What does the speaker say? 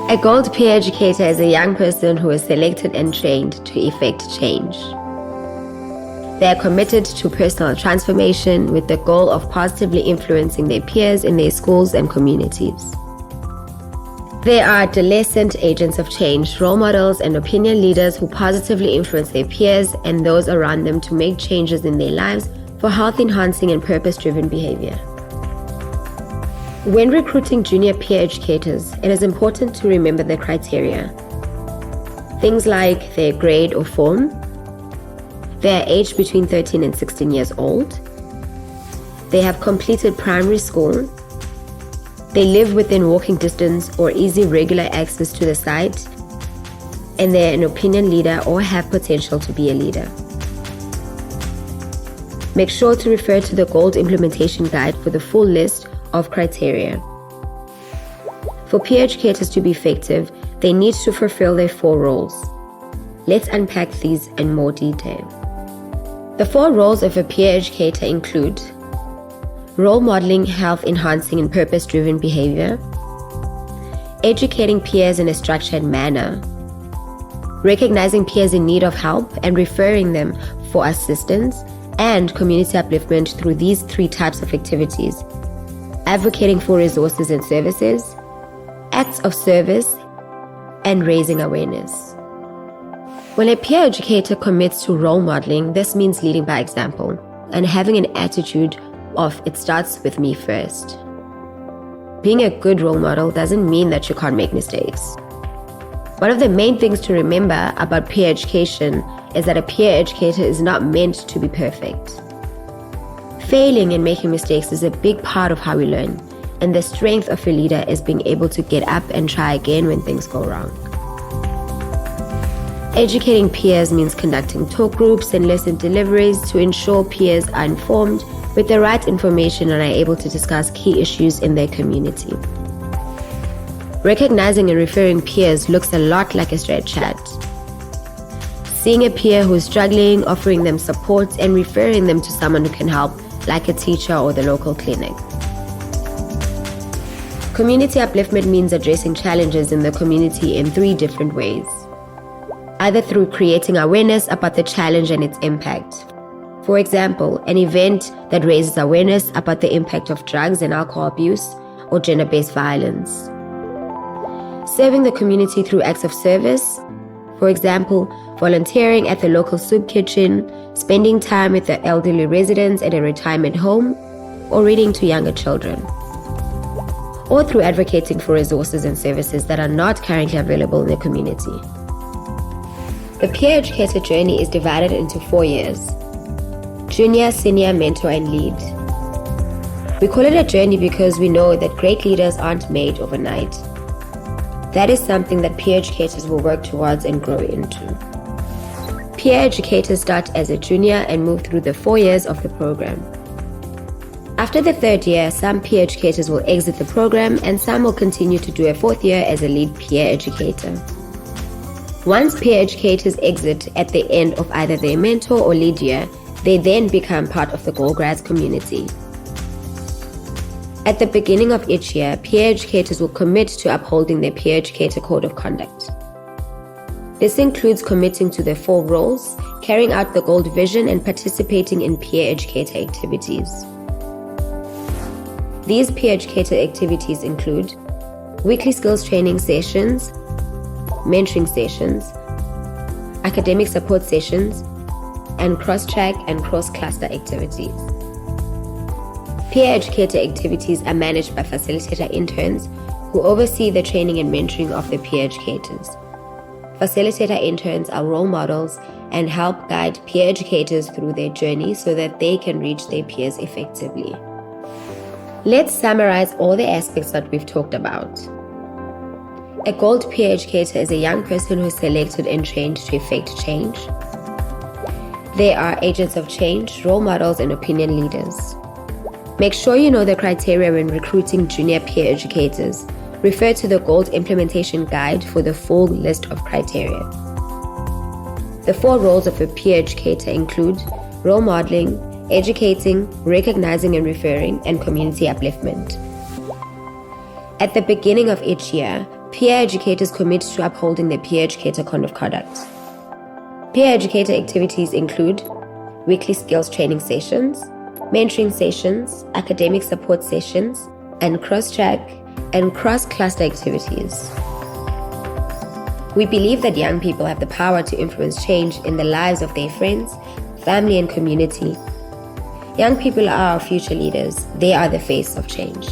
A Gold Peer Educator is a young person who is selected and trained to effect change. They are committed to personal transformation with the goal of positively influencing their peers in their schools and communities. They are adolescent agents of change, role models and opinion leaders who positively influence their peers and those around them to make changes in their lives for health-enhancing and purpose-driven behavior. When recruiting junior peer educators, it is important to remember the criteria. Things like their grade or form, they are aged between 13 and 16 years old, they have completed primary school, they live within walking distance or easy regular access to the site, and they are an opinion leader or have potential to be a leader. Make sure to refer to the Gold Implementation Guide for the full list of criteria. For peer educators to be effective, they need to fulfill their 4 roles. Let's unpack these in more detail. The 4 roles of a peer educator include role modeling health-enhancing and purpose-driven behavior, educating peers in a structured manner, recognizing peers in need of help and referring them for assistance, and community upliftment through these 3 types of activities: advocating for resources and services, acts of service, and raising awareness. When a peer educator commits to role modeling, this means leading by example and having an attitude of "it starts with me first." Being a good role model doesn't mean that you can't make mistakes. One of the main things to remember about peer education is that a peer educator is not meant to be perfect. Failing and making mistakes is a big part of how we learn, and the strength of a leader is being able to get up and try again when things go wrong. Educating peers means conducting talk groups and lesson deliveries to ensure peers are informed with the right information and are able to discuss key issues in their community. Recognizing and referring peers looks a lot like a straight chat. Seeing a peer who is struggling, offering them support, and referring them to someone who can help, like a teacher or the local clinic. Community upliftment means addressing challenges in the community in 3 different ways. Either through creating awareness about the challenge and its impact. For example, an event that raises awareness about the impact of drugs and alcohol abuse or gender-based violence. Serving the community through acts of service. For example, volunteering at the local soup kitchen, spending time with the elderly residents at a retirement home, or reading to younger children. Or through advocating for resources and services that are not currently available in the community. The peer educator journey is divided into 4 years: junior, senior, mentor, and lead. We call it a journey because we know that great leaders aren't made overnight. That is something that peer educators will work towards and grow into. Peer educators start as a junior and move through the 4 years of the program. After the 3rd year, some peer educators will exit the program and some will continue to do a 4th year as a lead peer educator. Once peer educators exit at the end of either their mentor or lead year, they then become part of the Gold Grads community. At the beginning of each year, peer educators will commit to upholding their peer educator code of conduct. This includes committing to their 4 roles, carrying out the Gold Vision, and participating in peer educator activities. These peer educator activities include weekly skills training sessions, mentoring sessions, academic support sessions, and cross-track and cross-cluster activities. Peer educator activities are managed by Facilitator interns who oversee the training and mentoring of the peer educators. Facilitator interns are role models and help guide peer educators through their journey so that they can reach their peers effectively. Let's summarize all the aspects that we've talked about. A Gold Peer Educator is a young person who is selected and trained to effect change. They are agents of change, role models, and opinion leaders. Make sure you know the criteria when recruiting junior peer educators. Refer to the Gold Implementation Guide for the full list of criteria. The 4 roles of a peer educator include role modeling, educating, recognizing and referring, and community upliftment. At the beginning of each year, Peer educators commit to upholding the Peer Educator code of conduct. Peer educator activities include weekly skills training sessions, mentoring sessions, academic support sessions, and cross-track and cross-cluster activities. We believe that young people have the power to influence change in the lives of their friends, family, and community. Young people are our future leaders. They are the face of change.